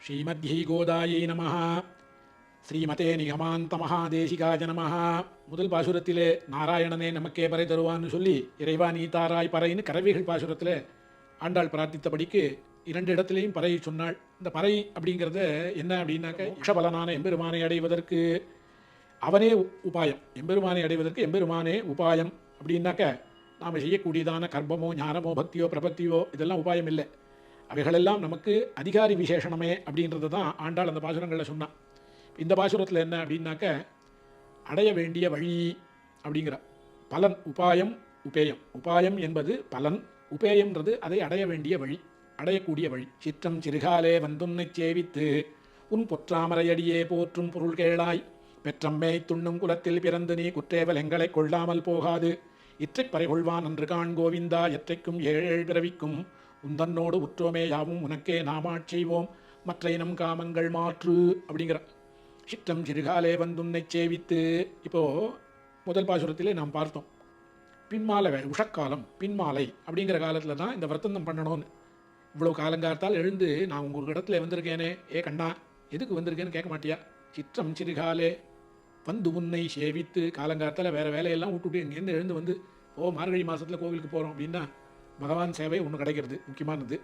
ஸ்ரீமத்யை கோதாயை நமஹ. ஸ்ரீமதே நிகமாந்த மகாதேசிகாய நமஹ. முதல் பாசுரத்திலே நாராயணனே நமக்கே பறை தருவான்னு சொல்லி இறைவா நீ தாராய் பறைன்னு கரவிகள் பாசுரத்தில் ஆண்டாள் பிரார்த்தித்தபடிக்கு 2 இடத்துலையும் பறை சொன்னாள். இந்த பறை அப்படிங்கிறத என்ன அப்படின்னாக்க மோட்சபலனான எம்பெருமானை அடைவதற்கு அவனே உபாயம், எம்பெருமானை அடைவதற்கு எம்பெருமானே உபாயம் அப்படின்னாக்க நாம் செய்யக்கூடியதான கர்மமோ ஞானமோ பக்தியோ பிரபத்தியோ இதெல்லாம் உபாயம் இல்லை. அவைகளெல்லாம் நமக்கு அதிகாரி விசேஷணமே அப்படின்றது தான் ஆண்டாள் அந்த பாசுரங்களில் சொன்னான். இந்த பாசுரத்தில் என்ன அப்படின்னாக்க அடைய வேண்டிய வழி அப்படிங்கிற பலன், உபாயம் உபேயம். உபாயம் என்பது பலன், உபேயம்ன்றது அதை அடைய வேண்டிய வழி, அடையக்கூடிய வழி. சிற்றம் சிறுகாலே வந்துன்னை சேவித்து உன் பொற்றாமரையடியே போற்றும் பொருள் கேளாய். பெற்றம்மை துண்ணும் குலத்தில் பிறந்து நீ குற்றேவல் எங்களை கொள்ளாமல் போகாது. இற்றைப் பறை கொள்வான் அன்று காண் கோவிந்தா எற்றைக்கும் ஏழேழ் பிறவிக்கும் உந்தன்னோடு உற்றோமே யாவும் உனக்கே நாமாட்செய்வோம் மற்ற இனம் காமங்கள் மாற்று அப்படிங்கிற. சிற்றம் சிறுகாலே வந்துன்னை சேவித்து. இப்போது முதல் பாசுரத்திலே நாம் பார்த்தோம் பின்மாலை உஷக்காலம் பின்மாலை அப்படிங்கிற காலத்தில் தான் இந்த வர்த்தந்தம் பண்ணணும்னு. இவ்வளோ காலங்காலத்தால் எழுந்து நான் உங்களுக்கு இடத்துல வந்திருக்கேனே, ஏ கண்ணா எதுக்கு வந்திருக்கேன்னு கேட்க மாட்டியா? சிற்றம் சிறுகாலே வந்து உன்னை சேவித்து. காலங்காலத்தில் வேறு வேலையெல்லாம் விட்டுவிட்டு இங்கேருந்து எழுந்து வந்து மார்கழி மாதத்தில் கோவிலுக்கு போகிறோம் அப்படின்னா பகவான் சேவை ஒன்று கிடைக்கிறது, முக்கியமானது.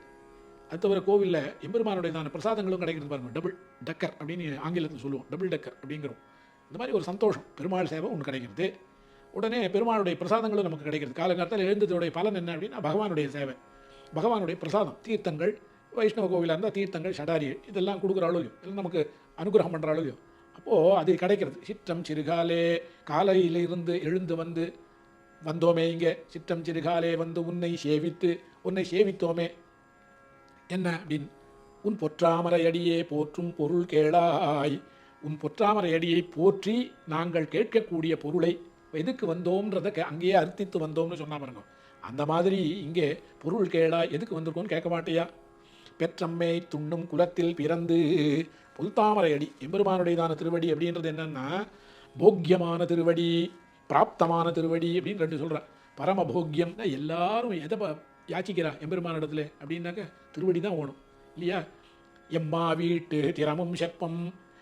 அது தவிர கோவிலில் எம்பெருமானுடையதான பிரசாதங்களும் கிடைக்கிறது பாருங்கள். டபுள் டக்கர் அப்படின்னு ஆங்கிலத்தில் சொல்லுவோம், டபுள் டக்கர் அப்படிங்கிறோம். இந்த மாதிரி ஒரு சந்தோஷம், பெருமாள் சேவை ஒன்று கிடைக்கிறது. உடனே பெருமாளுடைய பிரசாதங்களும் நமக்கு கிடைக்கிறது. காலங்காலத்தில் எழுந்ததுடைய பலன் என்ன அப்படின்னா பகவானுடைய சேவை, பகவானுடைய பிரசாதம், தீர்த்தங்கள். வைஷ்ணவ கோவிலாக இருந்தால் தீர்த்தங்கள், ஷடாரி இதெல்லாம் கொடுக்குற அளவுலையும் இதெல்லாம் நமக்கு அனுகிரகம் பண்ணுற அளவுலையும் அப்போது அது கிடைக்கிறது. சிற்றம் சிறுகாலே காலையிலிருந்து எழுந்து வந்தோமே இங்கே. சிற்றம் சிறுகாலே வந்து உன்னை சேவித்து, உன்னை சேவித்தோமே என்ன அப்படின்னு. உன் பொற்றாமரை அடியே போற்றும் பொருள் கேளாய். உன் பொற்றாமரை அடியை போற்றி நாங்கள் கேட்கக்கூடிய பொருளை எதுக்கு வந்தோம்ன்றதை அங்கேயே அர்த்தித்து வந்தோம்னு சொன்னா பாருங்க. அந்த மாதிரி இங்கே பொருள் கேளாய், எதுக்கு வந்திருக்கோன்னு கேட்க மாட்டியா? பெற்றம்மை துண்ணும் குலத்தில் பிறந்து. புல்தாமரை அடி எம்பெருமானுடையதான திருவடி அப்படின்றது என்னன்னா போக்கியமான திருவடி, பிராப்தமான திருவடி அப்படின்னு 2 சொல்கிறேன். பரமபோக்கியம் எல்லாரும் எதை யாச்சிக்கிறா எம்பெருமானிடத்துல அப்படின்னாக்க திருவடி தான் ஓணும் இல்லையா? எம்மா வீட்டு திறமும் செப்பம்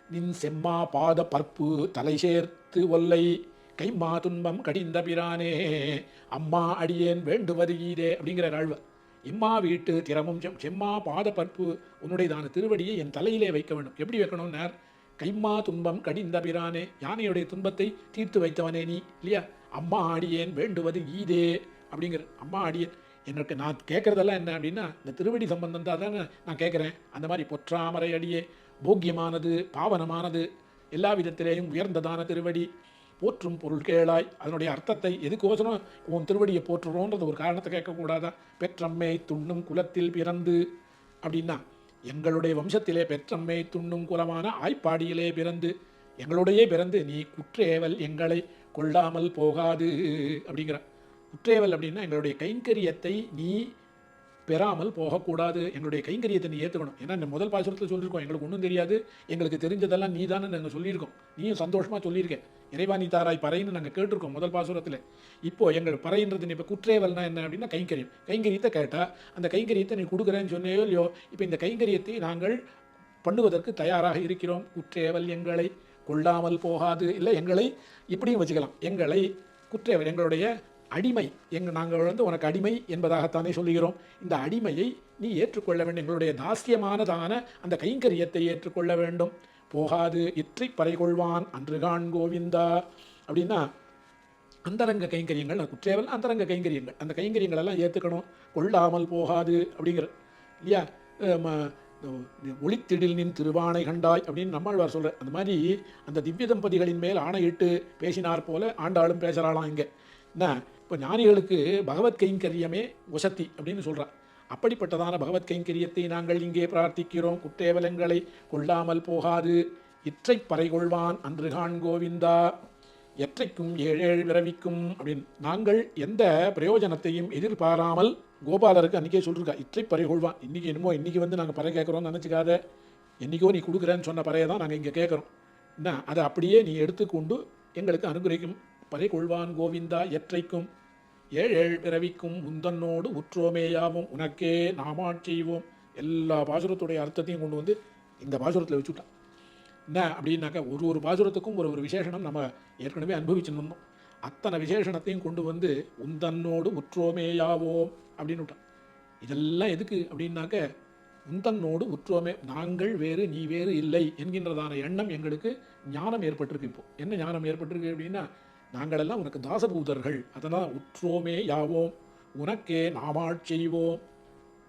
நின் செம்மா பாத பற்பு தலை சேர்த்து ஒல்லை கைம்மா துன்பம் கடிந்த பிரானே அம்மா அடியேன் வேண்டுவது ஈதே அப்படிங்கிற ஆழ்வார். எம்மா வீட்டு திறமும் செம்மா பாத பற்பு உன்னுடையதான திருவடியை என் தலையிலே வைக்க வேண்டும். எப்படி வைக்கணும்னார்? கைம்மா துன்பம் கடிந்த பிரானே, யானையுடைய துன்பத்தை தீர்த்து வைத்தவனே நீ இல்லையா? அம்மா அடியேன் வேண்டுவது ஈதே அப்படிங்கிற. அம்மா அடியேன் எனக்கு நான் கேட்குறதெல்லாம் என்ன அப்படின்னா இந்த திருவடி சம்பந்தம் தான் தானே நான் கேட்குறேன். அந்த மாதிரி பொற்றாமரை அடியே போக்கியமானது, பாவனமானது, எல்லா விதத்திலேயும் உயர்ந்ததான திருவடி. போற்றும் பொருள் கேளாய், அதனுடைய அர்த்தத்தை எதுக்கோசரம் உன் திருவடியை போற்றுறோன்றது ஒரு காரணத்தை கேட்கக்கூடாதா? பெற்றம்மை துண்ணும் குலத்தில் பிறந்து அப்படின்னா எங்களுடைய வம்சத்திலே பெற்றம்மை துண்ணும் குலமான ஆய்ப்பாடியிலே பிறந்து எங்களுடையே பிறந்து நீ குற்றேவல் எங்களை கொள்ளாமல் போகாது அப்படிங்கிற. குற்றேவல் அப்படின்னா எங்களுடைய கைங்கரியத்தை நீ பெறாமல் போகக்கூடாது, எங்களுடைய கைங்கரியத்தை நீ ஏற்றுக்கணும். ஏன்னா இந்த முதல் பாசுரத்தில் சொல்லியிருக்கோம் எங்களுக்கு ஒன்றும் தெரியாது, எங்களுக்கு தெரிஞ்சதெல்லாம் நீ தானே நாங்கள் சொல்லியிருக்கோம். நீயும் சந்தோஷமாக சொல்லியிருக்கேன், இறைவா நீ தாராய் பறைன்னு நாங்கள் கேட்டிருக்கோம் முதல் பாசுரத்தில். இப்போது எங்கள் பறைன்றது இப்போ குற்றேவல்னா என்ன அப்படின்னா கைங்கரியம். கைங்கரியத்தை கேட்டால் அந்த கைங்கரியத்தை நீ கொடுக்குறேன்னு சொன்னையோ இல்லையோ, இப்போ இந்த கைங்கரியத்தை நாங்கள் பண்ணுவதற்கு தயாராக இருக்கிறோம். குற்றேவல் எங்களை கொள்ளாமல் போகாது, இல்லை எங்களை இப்படியும் வச்சுக்கலாம், எங்களை குற்றேவல் எங்களுடைய அடிமை, நாங்கள் உனக்கு அடிமை என்பதாகத்தானே சொல்லுகிறோம். இந்த அடிமையை நீ ஏற்றுக்கொள்ள வேண்டும், எங்களுடைய தாஸ்யமானதான அந்த கைங்கரியத்தை ஏற்றுக்கொள்ள வேண்டும். போகாது இற்றை பறை கொள்வான் அன்று காண் கோவிந்தா அப்படின்னா அந்தரங்க கைங்கரியங்கள், குற்றேவல் அந்தரங்க கைங்கரியங்கள், அந்த கைங்கரியங்கள் எல்லாம் ஏற்றுக்கணும். கொள்ளாமல் போகாது அப்படிங்கிற இல்லையா? ஒளித்திடில் நின் திருவானை கண்டாய் அப்படின்னு நம்மாழ்வார் சொல்கிற. அந்த மாதிரி அந்த திவ்ய தம்பதிகளின் மேல் ஆணையிட்டு பேசினார் போல ஆண்டாளும் பேசுகிறாளாம் இங்கே. என்ன இப்போ ஞானிகளுக்கு பகவத் கைங்கரியமே வசத்தி அப்படின்னு சொல்கிறார். அப்படிப்பட்டதான பகவத் கைங்கரியத்தை நாங்கள் இங்கே பிரார்த்திக்கிறோம். குற்றேவலங்களை கொள்ளாமல் போகாது இற்றை பறை கொள்வான் அன்று காண் கோவிந்தா எற்றைக்கும் ஏழேழு பிறவிக்கும் அப்படின்னு. நாங்கள் எந்த பிரயோஜனத்தையும் எதிர்பாராமல் கோபாலருக்கு அன்றைக்கே சொல்லிருக்கா இற்றை பறை கொள்வான். இன்றைக்கி என்னமோ இன்றைக்கி நாங்கள் பறை கேட்குறோம்னு நினச்சிக்காத, என்றைக்கோ நீ கொடுக்குறேன்னு சொன்ன பறையை தான் நாங்கள் இங்கே கேட்குறோம். என்ன அதை அப்படியே நீ எடுத்துக்கொண்டு எங்களுக்கு அனுகிரகிக்கும். பறை கொள்வான் கோவிந்தா எற்றைக்கும் ஏழேழ் பிறவிக்கும் முந்தன்னோடு உற்றோமேயாவும் உனக்கே நாமாட்செய்வோம். எல்லா பாசுரத்துடைய அர்த்தத்தையும் கொண்டு இந்த பாசுரத்தில் வச்சுட்டான். என்ன அப்படின்னாக்கா ஒரு பாசுரத்துக்கும் ஒரு விசேஷனம் நம்ம ஏற்கனவே அனுபவிச்சுன்னு வந்தோம். அத்தனை விசேஷணத்தையும் கொண்டு வந்து உந்தன்னோடு உற்றோமேயாவோம் அப்படின்னு விட்டான். இதெல்லாம் எதுக்கு அப்படின்னாக்க உந்தன்னோடு உற்றோமே, நாங்கள் வேறு நீ வேறு இல்லை என்கின்றதான எண்ணம் எங்களுக்கு ஞானம் ஏற்பட்டிருக்கு. இப்போ என்ன ஞானம் ஏற்பட்டிருக்கு அப்படின்னா, நாங்களெல்லாம் உனக்கு தாசபூதர்கள், அதனால் உற்றோமே யாவோம், உனக்கே நாமாட் செய்வோம்,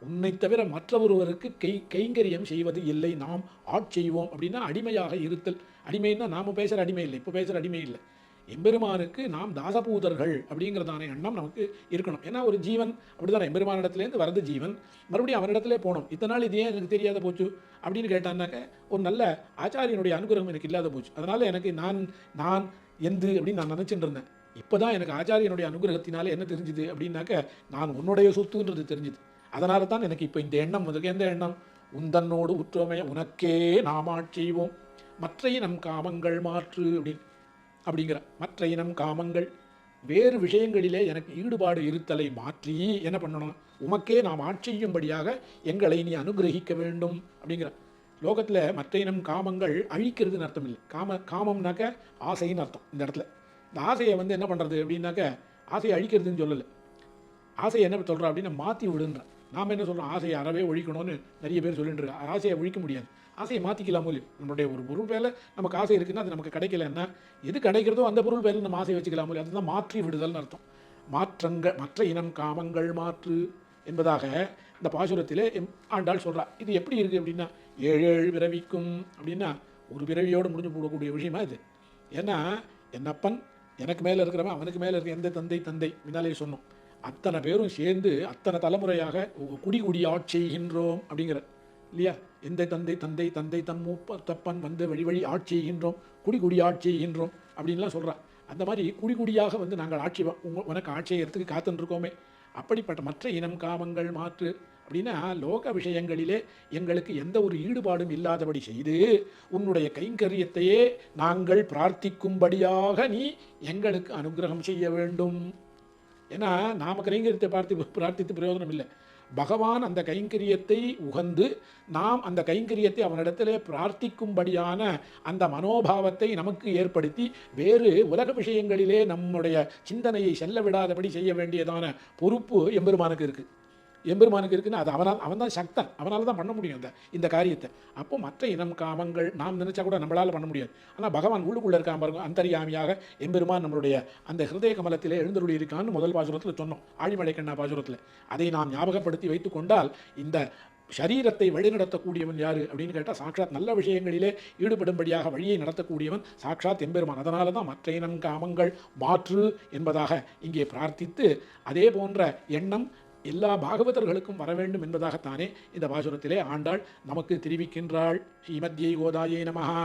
உன்னை தவிர மற்றொருவருக்கு கைங்கரியம் செய்வது இல்லை, நாம் ஆட்செய்வோம். அப்படின்னா அடிமையாக இருத்தல். அடிமைன்னா நாம் பேசுகிற அடிமை இல்லை, இப்போ பேசுகிற அடிமை இல்லை. எம்பெருமானுக்கு நாம் தாசபூதர்கள் அப்படிங்கிறதான எண்ணம் நமக்கு இருக்கணும். ஏன்னா ஒரு ஜீவன் அப்படி தானே, எம்பெருமானிடத்துலேருந்து வரது ஜீவன் மறுபடியும் அவனிடத்துலேயே போகணும். இத்தனை நாள் இது ஏன் எனக்கு தெரியாத போச்சு அப்படின்னு கேட்டான்னாக்க, ஒரு நல்ல ஆச்சாரியனுடைய அனுகிரகம் எனக்கு இல்லாத போச்சு. அதனால் எனக்கு நான் எந்து அப்படின்னு நான் நினச்சிட்டு இருந்தேன். இப்போ தான் எனக்கு ஆச்சாரியனுடைய அனுகிரகத்தினால என்ன தெரிஞ்சுது அப்படின்னாக்க, நான் உன்னுடைய சொத்துன்றது தெரிஞ்சுது. அதனால தான் எனக்கு இப்போ இந்த எண்ணம் வந்திருக்கு. எந்த எண்ணம்? உந்தன்னோடு உற்றோமைய உனக்கே நாமாட் செய்வோம், மற்ற இனம் காமங்கள் மாற்று அப்படிங்கிற மற்ற இனம் காமங்கள், வேறு விஷயங்களிலே எனக்கு ஈடுபாடு இருத்தலை மாற்றி என்ன பண்ணணும்? உமக்கே நாம் ஆட்சியும்படியாக எங்களை நீ அனுகிரகிக்க வேண்டும் அப்படிங்கிற. லோகத்தில் மற்ற இனம் காமங்கள் அழிக்கிறதுன்னு அர்த்தம் இல்லை. காமம்னாக்க ஆசைன்னு அர்த்தம். இந்த இடத்துல இந்த ஆசையை என்ன பண்ணுறது அப்படின்னாக்க, ஆசையை அழிக்கிறதுன்னு சொல்லலை. ஆசையை என்ன சொல்கிறோம் அப்படின்னா மாற்றி விடுன்ற. நாம் என்ன சொல்கிறோம்? ஆசையை அறவே ஒழிக்கணும்னு நிறைய பேர் சொல்லிட்டு இருக்கோம். ஆசையை ஒழிக்க முடியாது, ஆசையை மாற்றிக்கலாமோ இல்லையோ. நம்மளுடைய ஒரு பொருள் பேரில் நமக்கு ஆசை இருக்குன்னா அது நமக்கு கிடைக்கலன்னா, எது கிடைக்கிறதோ அந்த பொருள் பேரில் நம்ம ஆசை வச்சுக்கலாமோ இல்லையோ. அதுதான் மாற்றி விடுதல்னு அர்த்தம். மற்ற இனம் காமங்கள் மாற்று என்பதாக இந்த பாசுரத்திலே ஆண்டாள் சொல்கிறார். இது எப்படி இருக்குது அப்படின்னா, 7 பிறவிக்கும் அப்படின்னா ஒரு பிறவியோடு முடிஞ்சு போடக்கூடிய விஷயமா இது. ஏன்னா என்னப்பன் எனக்கு மேலே இருக்கிறவன் அவனுக்கு மேலே இருக்க எந்த தந்தை முன்னாலே சொன்னோம், அத்தனை பேரும் சேர்ந்து அத்தனை தலைமுறையாக குடி ஆட்செய்கின்றோம் அப்படிங்கிற இல்லையா? எந்த தந்தை தன் மூப்பத்தப்பன் வழி ஆட்செய்கின்றோம், குடி ஆட்செய்கின்றோம் அப்படின்லாம் சொல்கிறான். அந்த மாதிரி குடியாக நாங்கள் உனக்கு ஆட்செய்யறதுக்கு காத்துருக்கோமே. அப்படிப்பட்ட மற்ற இனம் காமங்கள் மாற்று அப்படின்னா, லோக விஷயங்களிலே எங்களுக்கு எந்த ஒரு ஈடுபாடும் இல்லாதபடி செய்து உன்னுடைய கைங்கரியத்தையே நாங்கள் பிரார்த்திக்கும்படியாக நீ எங்களுக்கு அனுகிரகம் செய்ய வேண்டும். ஏன்னா நாம் கைங்கரியத்தை பிரார்த்தித்து பிரயோஜனம் இல்லை. பகவான் அந்த கைங்கரியத்தை உகந்து நாம் அந்த கைங்கரியத்தை அவனிடத்திலே பிரார்த்திக்கும்படியான அந்த மனோபாவத்தை நமக்கு ஏற்படுத்தி வேறு உலக விஷயங்களிலே நம்முடைய சிந்தனையை செல்ல விடாதபடி செய்ய வேண்டியதான பொறுப்பு எம்பெருமானுக்கு இருக்குது. இருக்குன்னு அது அவன் தான் சக்தன், அவனால் தான் பண்ண முடியும் இந்த காரியத்தை. அப்போ மற்ற இனம் காமங்கள் நாம் நினைச்சா கூட நம்மளால் பண்ண முடியாது. ஆனால் பகவான் உள்ளுக்குள்ளே இருக்கான் பாருங்க, அந்தரியாமியாக எம்பெருமான் நம்மளுடைய அந்த ஹிருதய கமலத்திலே எழுந்தருளி இருக்கான்னு முதல் பாசுரத்தில் சொன்னோம், ஆழிமலை கண்ணா பாசுரத்தில். அதை நாம் ஞாபகப்படுத்தி வைத்து கொண்டால் இந்த சரீரத்தை வழிநடத்தக்கூடியவன் யார் அப்படின்னு கேட்டால், சாட்சாத் நல்ல விஷயங்களிலே ஈடுபடும்படியாக வழியை நடத்தக்கூடியவன் சாட்சாத் எம்பெருமான். அதனால தான் மற்ற இனம் காமங்கள் மாற்று என்பதாக இங்கே பிரார்த்தித்து, அதே போன்ற எண்ணம் எல்லா பாகவதர்களுக்கும் வர வேண்டும் என்பதாகத்தானே இந்த பாசுரத்திலே ஆண்டாள் நமக்கு தெரிவிக்கின்றாள். ஸ்ரீமத்யை கோதாயை நமஹா.